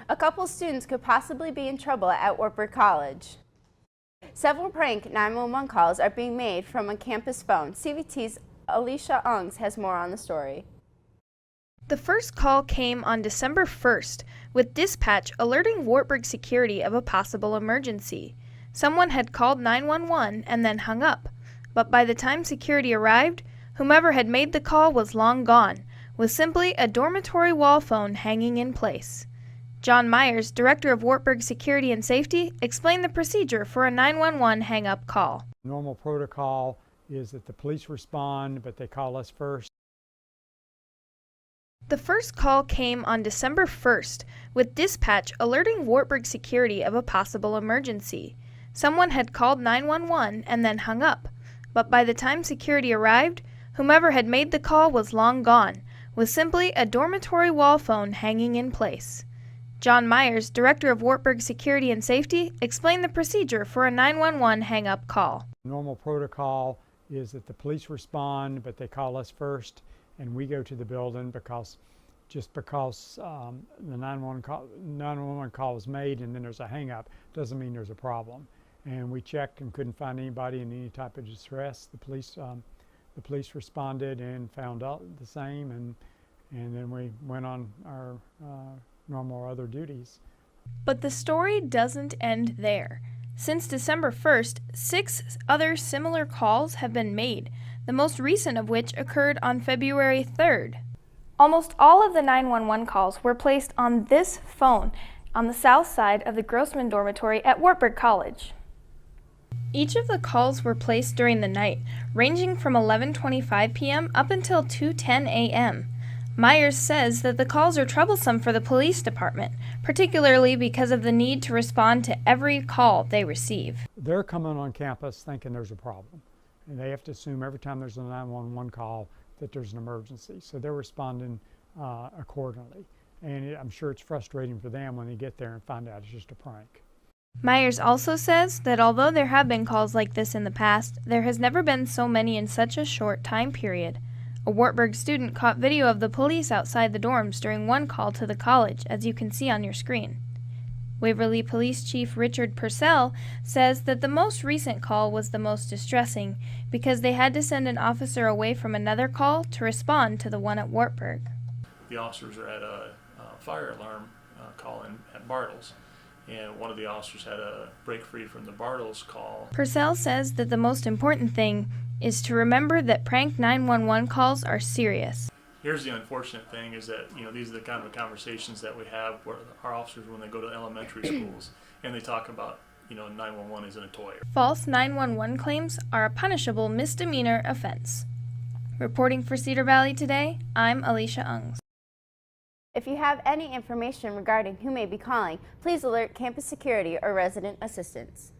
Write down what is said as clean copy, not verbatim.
A couple students could possibly be in trouble at Wartburg College. Several prank 911 calls are being made from a campus phone. CVT's Alicia Ungs has more on the story. The first call came on December 1st, with dispatch alerting Wartburg security of a possible emergency. Someone had called 911 and then hung up, but by the time security arrived, whomever had made the call was long gone, with simply a dormitory wall phone hanging in place. John Myers, director of Wartburg Security and Safety, explained the procedure for a 911 hang-up call. Normal protocol is that the police respond, but they call us first. The first call came on December 1st, with dispatch alerting Wartburg security of a possible emergency. Someone had called 911 and then hung up, but by the time security arrived, whomever had made the call was long gone, with simply a dormitory wall phone hanging in place. John Myers, director of Wartburg Security and Safety, explained the procedure for a 911 hang-up call. Normal protocol is that the police respond, but they call us first, and we go to the building because the 911 call was made and then there's a hang-up doesn't mean there's a problem. And we checked and couldn't find anybody in any type of distress. The police responded and found out the same, and then we went on our normal other duties. But the story doesn't end there. Since December 1st, 6 other similar calls have been made, the most recent of which occurred on February 3rd. Almost all of the 911 calls were placed on this phone on the south side of the Grossman dormitory at Wartburg College. Each of the calls were placed during the night, ranging from 11:25 p.m. up until 2:10 a.m. Myers says that the calls are troublesome for the police department, particularly because of the need to respond to every call they receive. They're coming on campus thinking there's a problem, and they have to assume every time there's a 911 call that there's an emergency, so they're responding accordingly. And I'm sure it's frustrating for them when they get there and find out it's just a prank. Myers also says that although there have been calls like this in the past, there has never been so many in such a short time period. A Wartburg student caught video of the police outside the dorms during one call to the college, as you can see on your screen. Waverly Police Chief Richard Purcell says that the most recent call was the most distressing because they had to send an officer away from another call to respond to the one at Wartburg. The officers are at a fire alarm call at Bartles, and one of the officers had a break free from the Bartles call. Purcell says that the most important thing is to remember that prank 911 calls are serious. Here's the unfortunate thing is that, these are the kind of conversations that we have where our officers, when they go to elementary schools and they talk about, 911 isn't a toy. False 911 claims are a punishable misdemeanor offense. Reporting for Cedar Valley Today, I'm Alicia Ungs. If you have any information regarding who may be calling, please alert campus security or resident assistance.